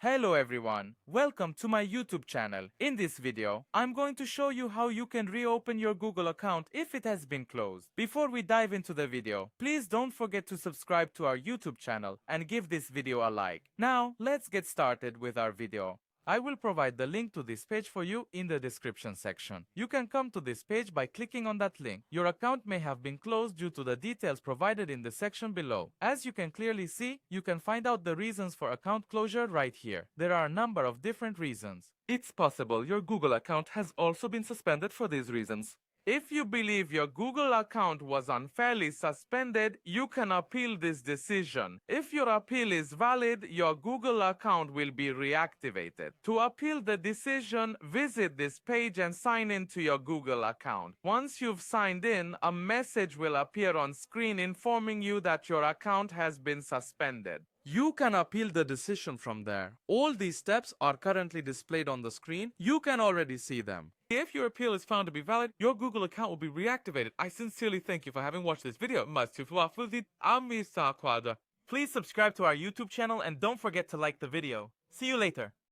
Hello everyone, welcome to my YouTube channel. In this video, I'm going to show you how you can reopen your Google account if it has been closed. Before we dive into the video, please don't forget to subscribe to our YouTube channel and give this video a like. Now, let's get started with our video. I will provide the link to this page for you in the description section. You can come to this page by clicking on that link. Your account may have been closed due to the details provided in the section below. As you can clearly see, you can find out the reasons for account closure right here. There are a number of different reasons. It's possible your Google account has also been suspended for these reasons. If you believe your Google account was unfairly suspended, you can appeal this decision. If your appeal is valid, your Google account will be reactivated. To appeal the decision, visit this page and sign in to your Google account. Once you've signed in, a message will appear on screen informing you that your account has been suspended. You can appeal the decision from there. All these steps are currently displayed on the screen. You can already see them. If your appeal is found to be valid, your Google account will be reactivated. I sincerely thank you for having watched this video. Please subscribe to our YouTube channel and don't forget to like the video. See you later.